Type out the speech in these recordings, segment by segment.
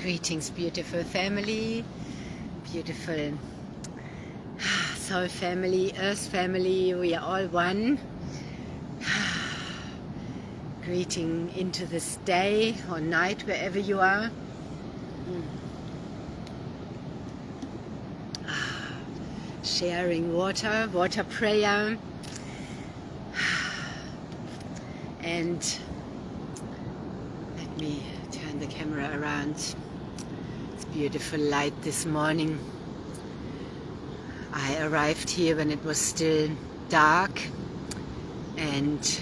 Greetings, beautiful family, beautiful soul family, earth family, we are all one. Greeting into this day or night, wherever you are. Sharing water prayer. And let me turn the camera around. It's beautiful light this morning. I arrived here when it was still dark, and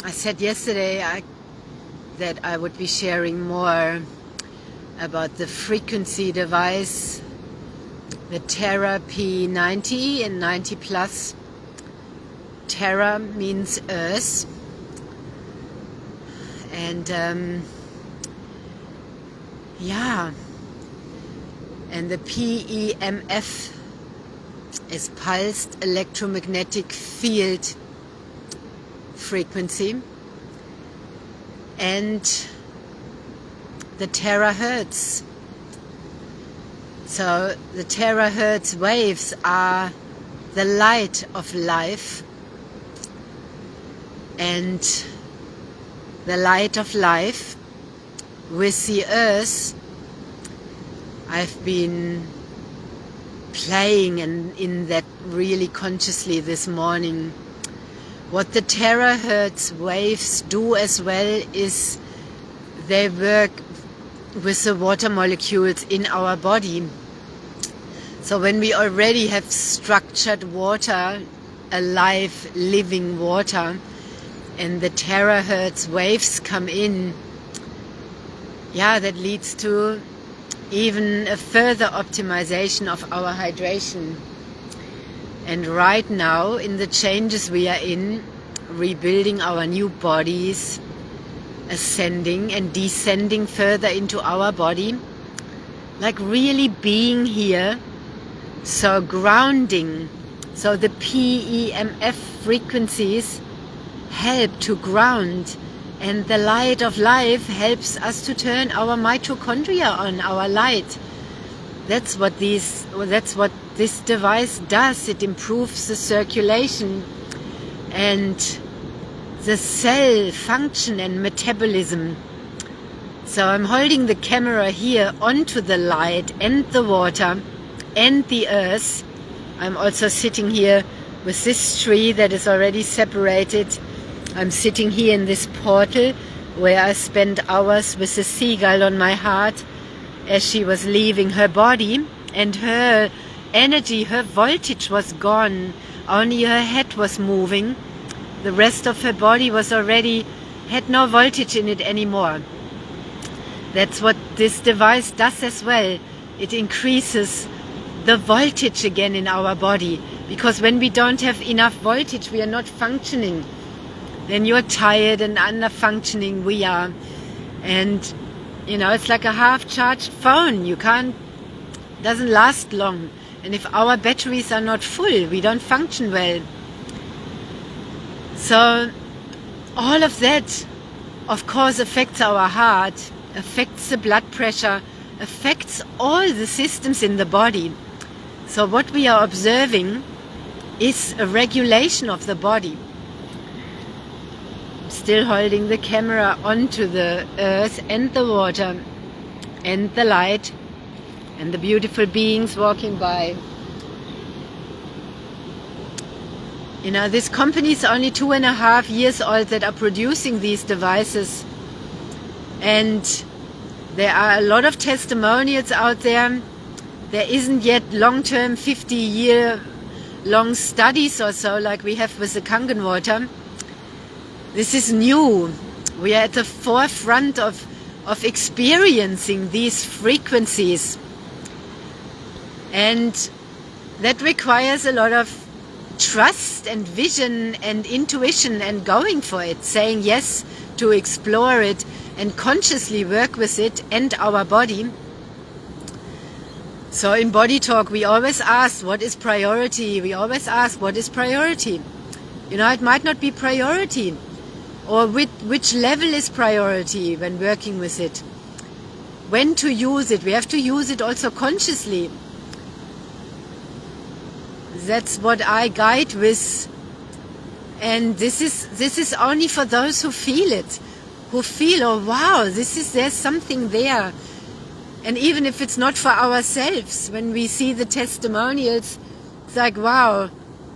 I said yesterday that I would be sharing more about the frequency device, the Terra P90 and 90 plus. Terra means earth, and and the PEMF is pulsed electromagnetic field frequency, and the terahertz. So the terahertz waves are the light of life, and the light of life with the earth. I've been playing in that really consciously this morning. What the terahertz waves do as well is they work with the water molecules in our body. So when we already have structured water, alive, living water, and the terahertz waves come in, that leads to even a further optimization of our hydration. And right now, in the changes we are in, rebuilding our new bodies, ascending and descending further into our body, like really being here, so grounding. So the PEMF frequencies help to ground, and the light of life helps us to turn our mitochondria on, our light. That's what this device does. It improves the circulation and the cell function and metabolism. So I'm holding the camera here onto the light and the water and the earth. I'm also sitting here with this tree that is already separated. I'm sitting here in this portal where I spent hours with a seagull on my heart as she was leaving her body, and her energy, her voltage was gone. Only her head was moving. The rest of her body had no voltage in it anymore. That's what this device does as well. It increases the voltage again in our body, because when we don't have enough voltage, we are not functioning. Then you're tired and under-functioning, we are. And, it's like a half-charged phone. Doesn't last long. And if our batteries are not full, we don't function well. So, all of that, of course, affects our heart, affects the blood pressure, affects all the systems in the body. So what we are observing is a regulation of the body. Still holding the camera onto the earth and the water and the light and the beautiful beings walking by. This company is only 2.5 years old that are producing these devices, and there are a lot of testimonials out there. There isn't yet long-term 50-year-long studies or so like we have with the Kangen water. This is new. We are at the forefront of experiencing these frequencies. And that requires a lot of trust and vision and intuition and going for it, saying yes to explore it and consciously work with it and our body. So in Body Talk, we always ask, what is priority? We always ask, what is priority? It might not be priority. Or which level is priority when working with it? when to use it. We have to use it also consciously. That's what I guide with. And this is only for those who feel it, who feel, oh wow, there's something there. And even if it's not for ourselves, when we see the testimonials, it's like, wow,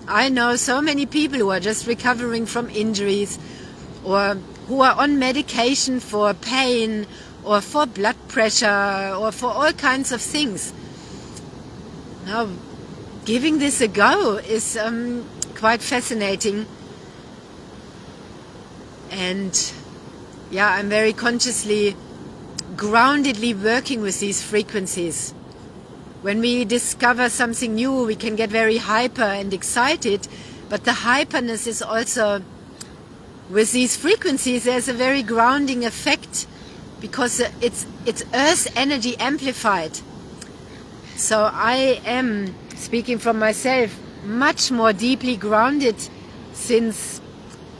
I know so many people who are just recovering from injuries, or who are on medication for pain, or for blood pressure, or for all kinds of things. Now, giving this a go is quite fascinating. And yeah, I'm very consciously, groundedly working with these frequencies. When we discover something new, we can get very hyper and excited, but the hyperness is also, with these frequencies, there's a very grounding effect, because it's earth energy amplified. So I am, speaking from myself, much more deeply grounded since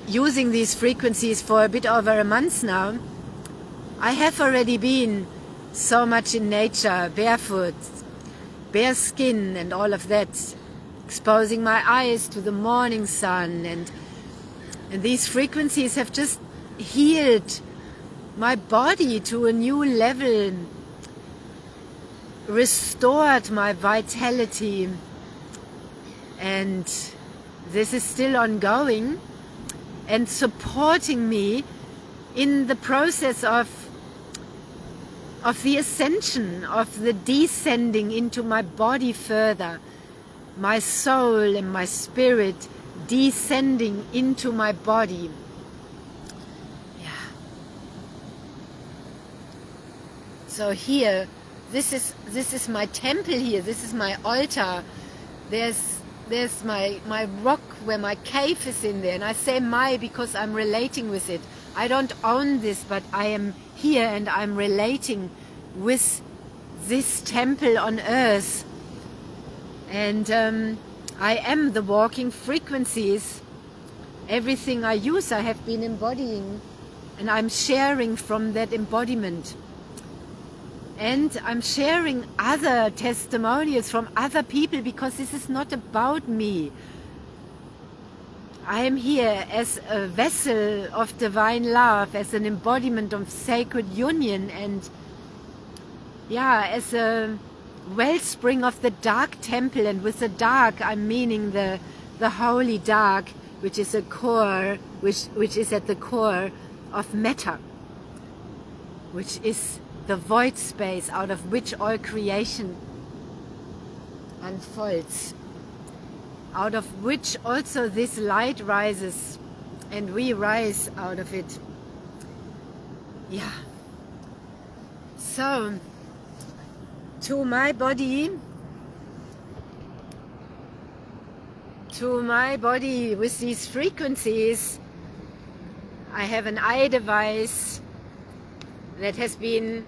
using these frequencies for a bit over a month now. I have already been so much in nature, barefoot, bare skin and all of that, exposing my eyes to the morning sun, and these frequencies have just healed my body to a new level, restored my vitality, and this is still ongoing and supporting me in the process of the ascension, of the descending into my body further, my soul and my spirit descending into my body. Yeah. So here, this is my temple here, this is my altar. There's my rock where my cave is in there, and I say my because I'm relating with it. I don't own this, but I am here and I'm relating with this temple on earth. And I am the walking frequencies. Everything I use, I have been embodying, and I'm sharing from that embodiment. And I'm sharing other testimonials from other people, because this is not about me. I am here as a vessel of divine love, as an embodiment of sacred union, and yeah, as a wellspring of the dark temple. And with the dark, I'm meaning the holy dark, which is a core, which is at the core of matter, which is the void space out of which all creation unfolds, out of which also this light rises, and we rise out of it. Yeah. So, to my body with these frequencies, I have an eye device that has been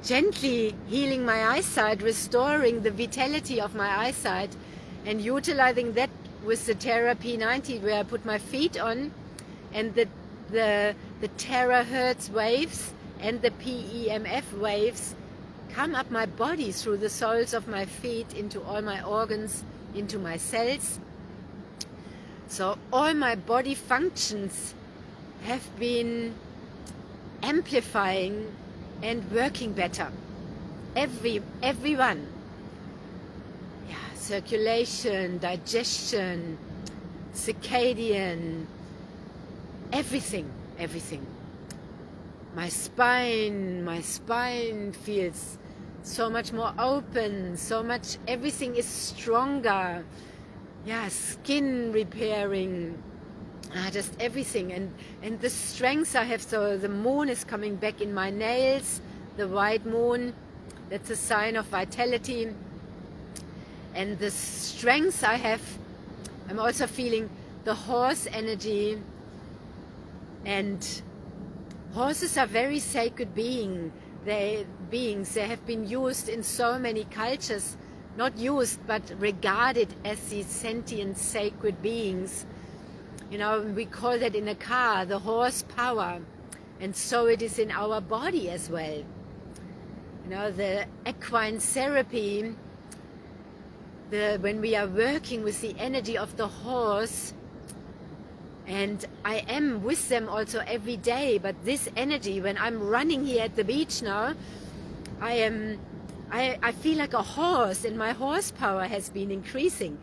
gently healing my eyesight, restoring the vitality of my eyesight, and utilizing that with the Terra P90, where I put my feet on, and the terahertz waves and the PEMF waves come up my body through the soles of my feet into all my organs, into my cells. So all my body functions have been amplifying and working better. Everyone. Yeah, circulation, digestion, circadian, everything. My spine feels so much more open, everything is stronger. Yeah, skin repairing, just everything. And the strength I have, so the moon is coming back in my nails, the white moon, that's a sign of vitality. And the strength I have, I'm also feeling the horse energy. And horses are very sacred beings. They have been used in so many cultures, not used, but regarded as these sentient sacred beings. You know, we call that in a car the horsepower, and so it is in our body as well. You know, the equine therapy, when we are working with the energy of the horse, and I am with them also every day, but this energy, when I'm running here at the beach now, I feel like a horse, and my horsepower has been increasing.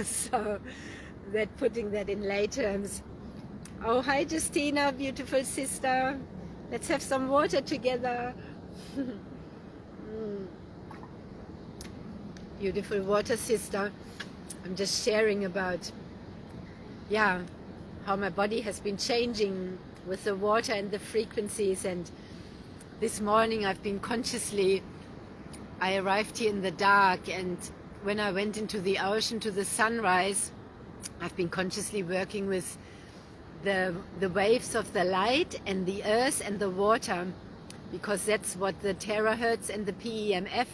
So that, putting that in lay terms. Oh, hi Justina, beautiful sister. Let's have some water together. Beautiful water sister. I'm just sharing about, yeah, how my body has been changing with the water and the frequencies. And this morning I've been consciously, I arrived here in the dark, and when I went into the ocean to the sunrise, I've been consciously working with the waves of the light and the earth and the water, because that's what the terahertz and the PEMF,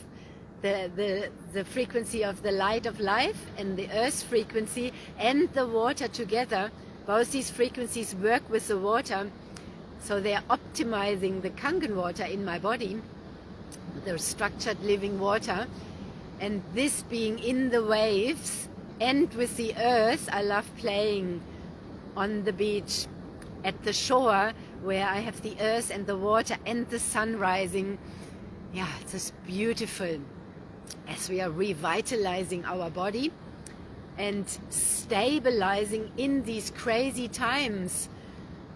the frequency of the light of life and the earth frequency and the water together, both these frequencies work with the water, so they are optimizing the Kangen water in my body, the structured living water. And this being in the waves and with the earth, I love playing on the beach at the shore where I have the earth and the water and the sun rising. Yeah, it's just beautiful as we are revitalizing our body and stabilizing in these crazy times,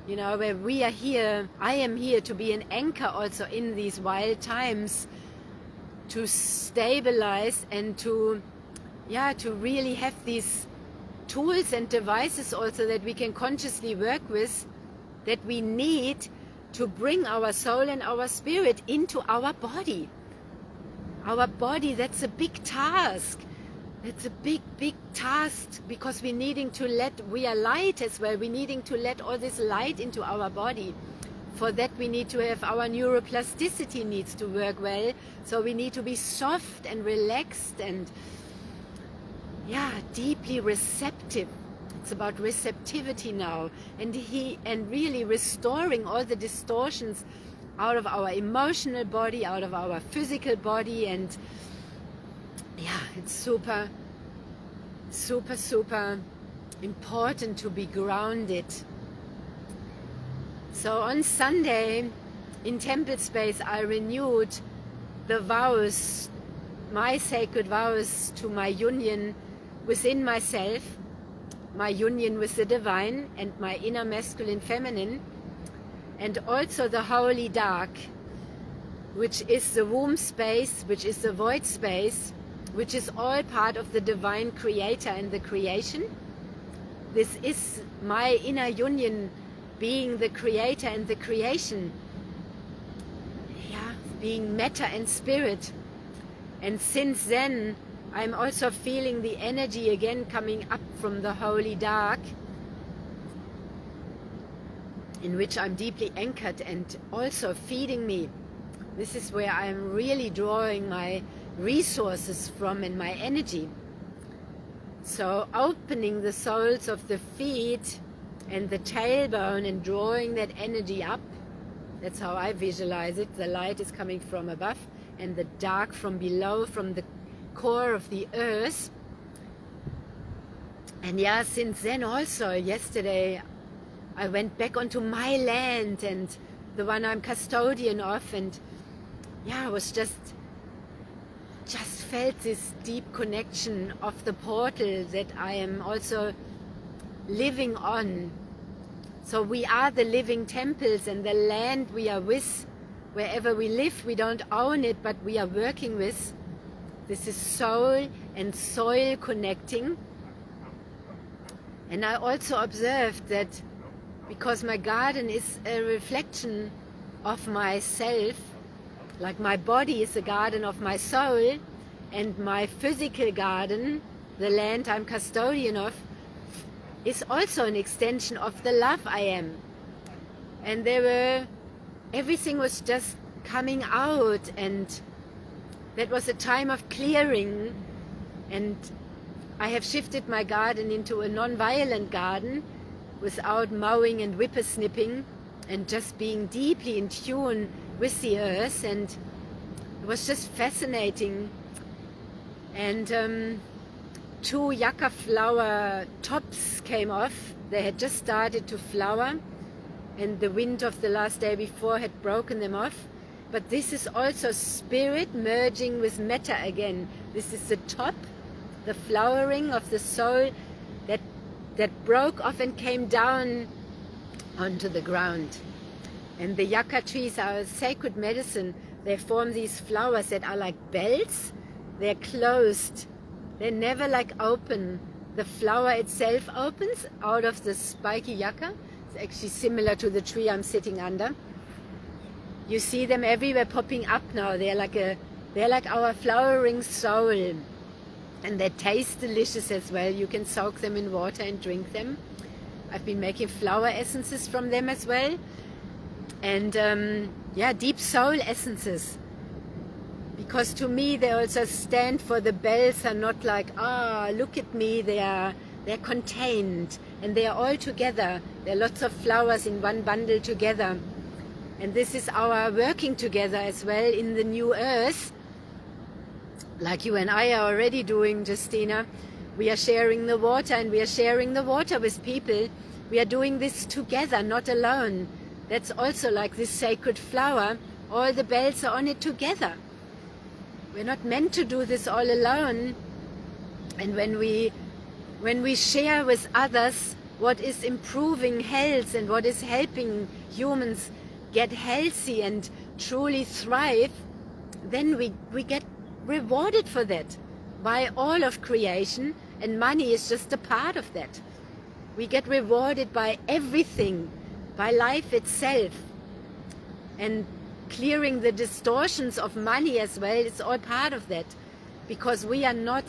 you know, where we are here. I am here to be an anchor also in these wild times, to stabilize and to really have these tools and devices also that we can consciously work with, that we need to bring our soul and our spirit into our body. Our body, that's a big task. It's a big, big task, because we are light as well. We're needing to let all this light into our body. For that we need to have our neuroplasticity needs to work well. So we need to be soft and relaxed and deeply receptive. It's about receptivity now, and really restoring all the distortions out of our emotional body, out of our physical body. And it's super, super, super important to be grounded. So on Sunday in Temple Space, I renewed the vows, my sacred vows to my union within myself, my union with the divine and my inner masculine feminine, and also the holy dark, which is the womb space, which is the void space, which is all part of the divine creator and the creation. This is my inner union, being the creator and the creation, being matter and spirit. And since then I'm also feeling the energy again coming up from the holy dark, in which I'm deeply anchored and also feeding me. This is where I'm really drawing my resources from and my energy. So opening the soles of the feet and the tailbone and drawing that energy up. That's how I visualize it. The light is coming from above and the dark from below, from the core of the earth. And since then also, yesterday I went back onto my land, and the one I'm custodian of, and I was just felt this deep connection of the portal that I am also living on. So we are the living temples, and the land we are with, wherever we live, we don't own it, but we are working with. This is soul and soil connecting. And I also observed that because my garden is a reflection of myself, like my body is the garden of my soul, and my physical garden, the land I'm custodian of, is also an extension of the love I am. And everything was just coming out, and that was a time of clearing. And I have shifted my garden into a non-violent garden, without mowing and whippersnipping, and just being deeply in tune with the earth. And It was just fascinating. And 2 yucca flower tops came off. They had just started to flower, and the wind of the last day before had broken them off. But this is also spirit merging with matter again. This is the top, the flowering of the soul that broke off and came down onto the ground. And the yucca trees are sacred medicine. They form these flowers that are like bells. They're closed. They're never like open. The flower itself opens out of the spiky yucca. It's actually similar to the tree I'm sitting under. You see them everywhere popping up now. They're like our flowering soul. And they taste delicious as well. You can soak them in water and drink them. I've been making flower essences from them as well. And yeah, deep soul essences. Because to me they also stand for, the bells are not like, look at me, they're contained and they are all together. There are lots of flowers in one bundle together. And this is our working together as well in the new earth. Like you and I are already doing, Justina. We are sharing the water, and we are sharing the water with people. We are doing this together, not alone. That's also like this sacred flower. All the bells are on it together. We're not meant to do this all alone. And when we share with others what is improving health and what is helping humans get healthy and truly thrive, then we get rewarded for that by all of creation, and money is just a part of that. We get rewarded by everything, by life itself. And clearing the distortions of money as well, it's all part of that. Because we are not,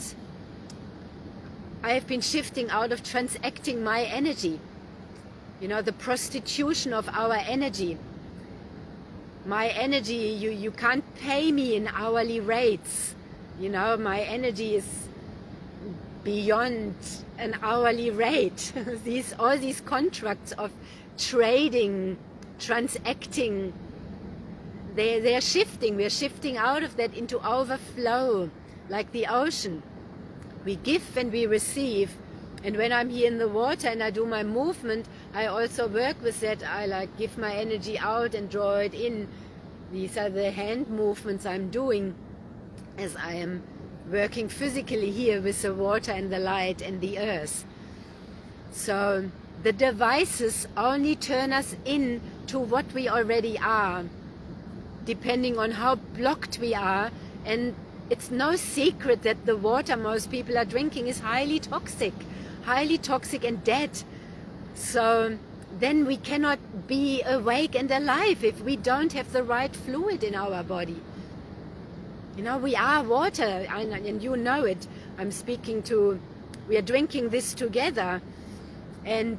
I have been shifting out of transacting my energy. You know, the prostitution of our energy. My energy, you can't pay me in hourly rates. You know, my energy is beyond an hourly rate. All these contracts of trading, transacting, they're shifting. We're shifting out of that into overflow, like the ocean. We give and we receive. And when I'm here in the water and I do my movement, I also work with that. I like give my energy out and draw it in. These are the hand movements I'm doing as I am working physically here with the water and the light and the earth. So the devices only turn us in to what we already are, depending on how blocked we are. And it's no secret that the water most people are drinking is highly toxic and dead. So then we cannot be awake and alive if we don't have the right fluid in our body. You know, we are water, and you know it. We are drinking this together. And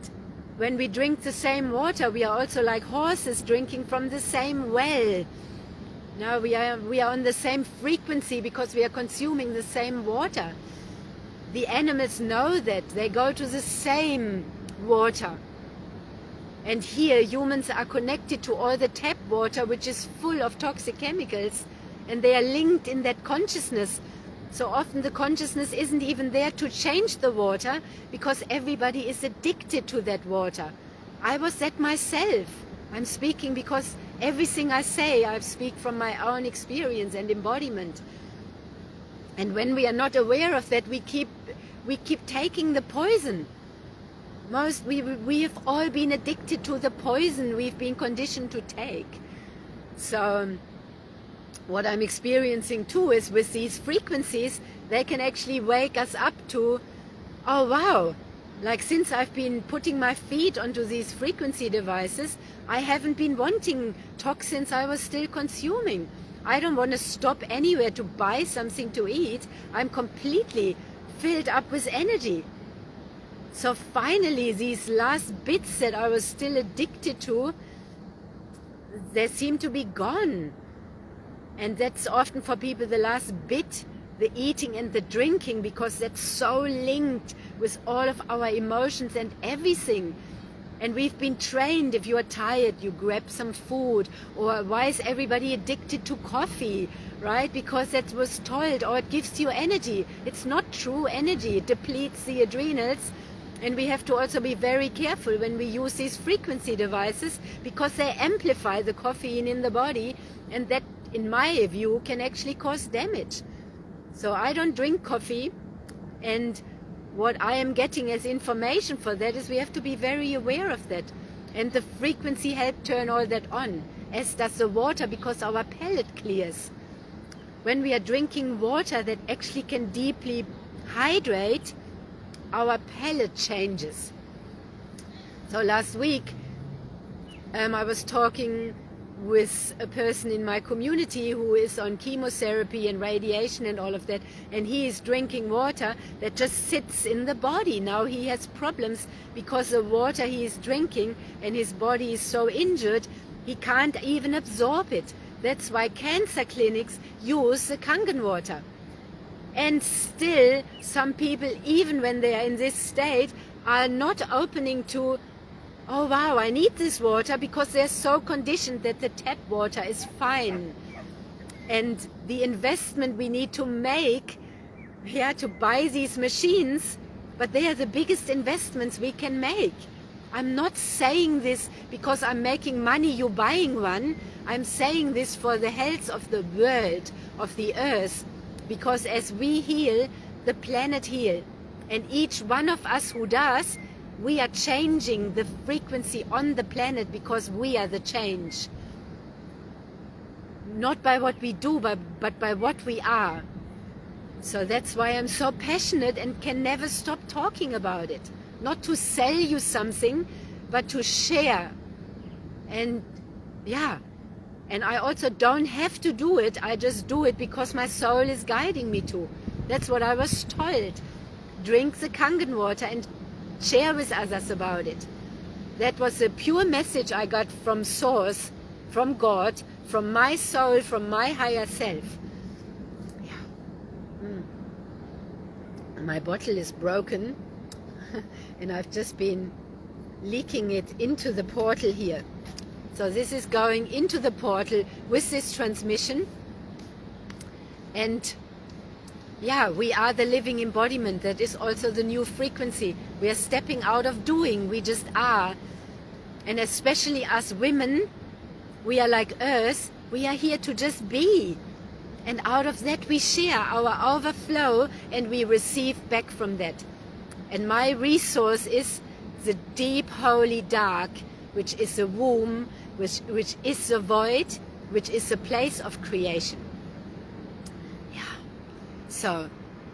when we drink the same water, we are also like horses drinking from the same well. Now we are on the same frequency because we are consuming the same water. The animals know that. They go to the same water. And here humans are connected to all the tap water, which is full of toxic chemicals, and they are linked in that consciousness. So often the consciousness isn't even there to change the water because everybody is addicted to that water. I was that myself. I'm speaking because everything I say, I speak from my own experience and embodiment. And when we are not aware of that, we keep taking the poison. We have all been addicted to the poison we've been conditioned to take. So what I'm experiencing too is with these frequencies, they can actually wake us up to, oh wow, like since I've been putting my feet onto these frequency devices, I haven't been wanting toxins I was still consuming. I don't want to stop anywhere to buy something to eat. I'm completely filled up with energy. So finally, these last bits that I was still addicted to, they seem to be gone. And that's often for people the last bit, the eating and the drinking, because that's so linked with all of our emotions and everything. And we've been trained, if you're tired, you grab some food. Or why is everybody addicted to coffee, right? Because that was told, or it gives you energy. It's not true energy. It depletes the adrenals. And we have to also be very careful when we use these frequency devices, because they amplify the caffeine in the body. And that, in my view, can actually cause damage. So I don't drink coffee. And what I am getting as information for that is we have to be very aware of that. And the frequency helps turn all that on, as does the water, because our palate clears. When we are drinking water that actually can deeply hydrate, our palate changes. So last week I was talking with a person in my community who is on chemotherapy and radiation and all of that, and he is drinking water that just sits in the body. Now he has problems because the water he is drinking, and his body is so injured, he can't even absorb it. That's why cancer clinics use the Kangen water. And still, some people, even when they are in this state, are not opening to, oh wow, I need this water, because they're so conditioned that the tap water is fine. And the investment we need to make, to buy these machines, but they are the biggest investments we can make. I'm not saying this because I'm making money, you buying one. I'm saying this for the health of the world, of the earth, because as we heal, the planet heals. And each one of us who does, we are changing the frequency on the planet, because we are the change. Not by what we do, but by what we are. So that's why I'm so passionate and can never stop talking about it. Not to sell you something, but to share. And and I also don't have to do it. I just do it because my soul is guiding me to. That's what I was told. Drink the Kangen water and share with others about it. That was a pure message I got from Source, from God, from my soul, from my higher self. My bottle is broken and I've just been leaking it into the portal here. So this is going into the portal with this transmission. And we are the living embodiment. That is also the new frequency. We are stepping out of doing. We just are. And especially us women, we are like Earth. We are here to just be. And out of that we share our overflow, and we receive back from that. And my resource is the deep holy dark, which is the womb, which is the void, which is the place of creation. So,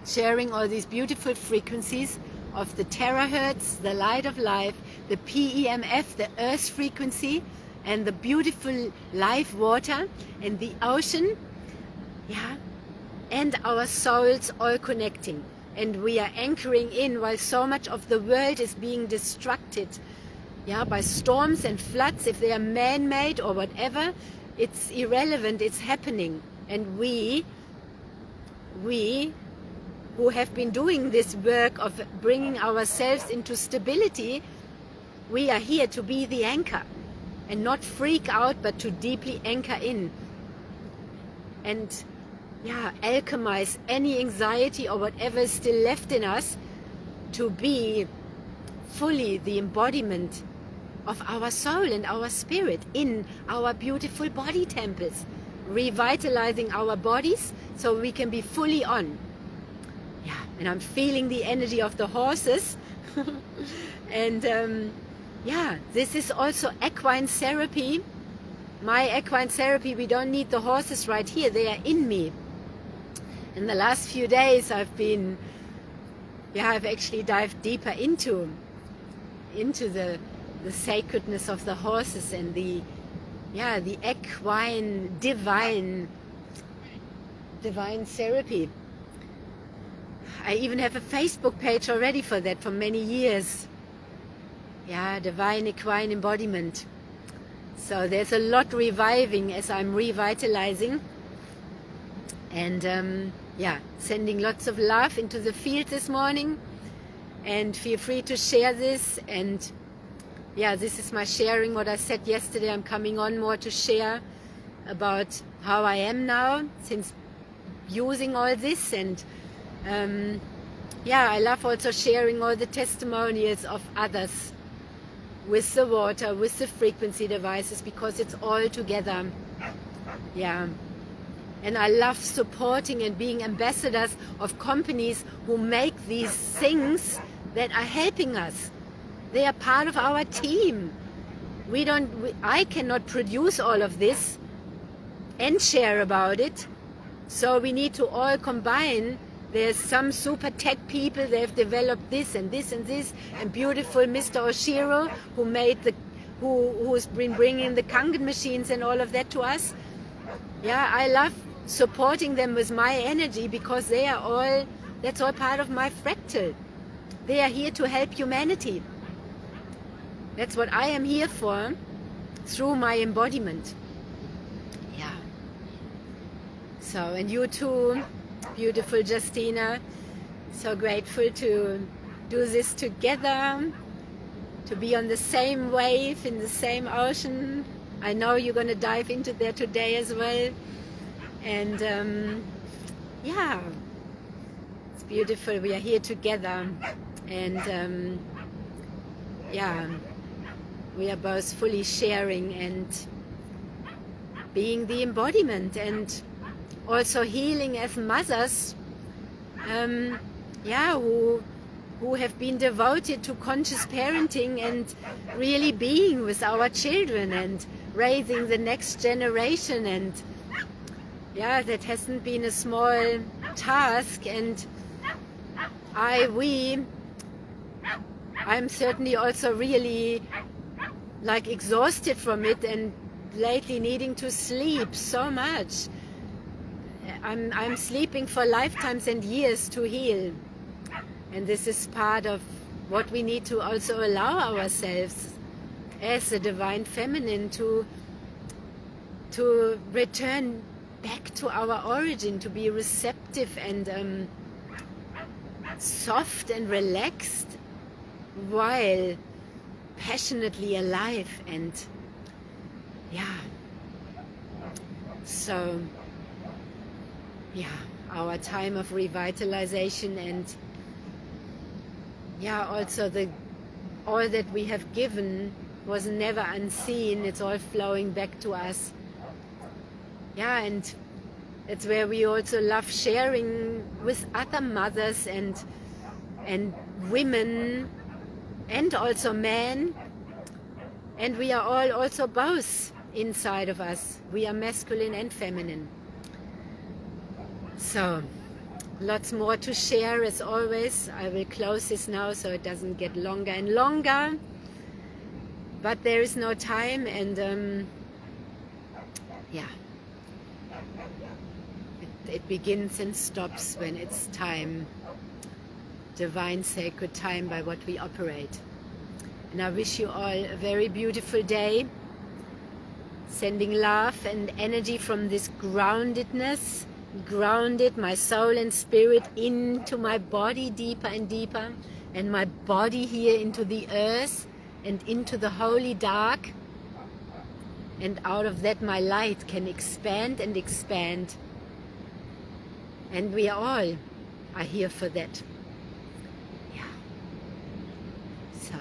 sharing all these beautiful frequencies of the terahertz, the light of life, the PEMF, the earth frequency, and the beautiful life water, and the ocean, and our souls all connecting. And we are anchoring in while so much of the world is being distracted, by storms and floods. If they are man-made or whatever, it's irrelevant, it's happening. And we who have been doing this work of bringing ourselves into stability, we are here to be the anchor and not freak out, but to deeply anchor in and alchemize any anxiety or whatever is still left in us, to be fully the embodiment of our soul and our spirit in our beautiful body temples, revitalizing our bodies so we can be fully on. And I'm feeling the energy of the horses. And this is also equine therapy. My equine therapy, we don't need the horses right here, they are in me. In the last few days I've been, I've actually dived deeper into the sacredness of the horses and the equine divine therapy. I even have a Facebook page already for that for many years. Divine equine embodiment. So there's a lot reviving as I'm revitalizing. And sending lots of love into the field this morning. And feel free to share this. And yeah, this is my sharing, what I said yesterday. I'm coming on more to share about how I am now since using all this. And yeah, I love also sharing all the testimonials of others with the water, with the frequency devices, because it's all together. Yeah. And I love supporting and being ambassadors of companies who make these things that are helping us. They are part of our team. I cannot produce all of this and share about it. So we need to all combine. There's some super tech people, they've developed this and this and this, and beautiful Mr. Oshiro who's been bringing the Kangen machines and all of that to us. Yeah, I love supporting them with my energy, because that's all part of my fractal. They are here to help humanity. That's what I am here for, through my embodiment. Yeah. So, and you too, beautiful Justina. So grateful to do this together, to be on the same wave, in the same ocean. I know you're going to dive into there today as well. And yeah, it's beautiful. We are here together. And yeah, we are both fully sharing and being the embodiment, and also healing as mothers, yeah, who have been devoted to conscious parenting and really being with our children and raising the next generation. And yeah, that hasn't been a small task, and I'm certainly also really like exhausted from it, and lately needing to sleep so much. I'm sleeping for lifetimes and years to heal, and this is part of what we need to also allow ourselves as a divine feminine to return back to our origin, to be receptive and soft and relaxed while passionately alive. And yeah, so yeah, our time of revitalization, and yeah, also all that we have given was never unseen. It's all flowing back to us. Yeah, and that's where we also love sharing with other mothers and women, and also men. And we are all also both inside of us. We are masculine and feminine. So lots more to share as always. I will close this now so it doesn't get longer and longer, but there is no time. And yeah, it begins and stops when it's time, divine sacred time, by what we operate. And I wish you all a very beautiful day, sending love and energy from this groundedness, grounded my soul and spirit into my body deeper and deeper, and my body here into the earth and into the holy dark. And out of that my light can expand and expand. And we all are here for that. Yeah. So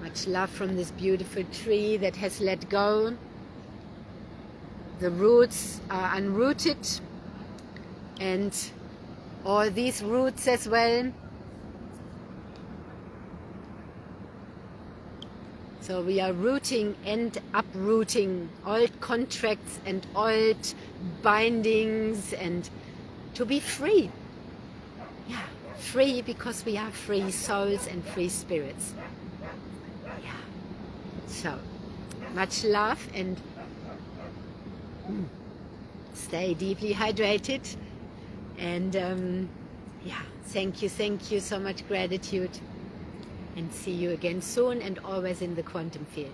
much love from this beautiful tree that has let go. The roots are unrooted, and all these roots as well. So we are rooting and uprooting old contracts and old bindings, and to be free. Yeah, free, because we are free souls and free spirits. Yeah. So much love, and stay deeply hydrated. And yeah, thank you so much. Gratitude. And see you again soon, and always in the quantum field.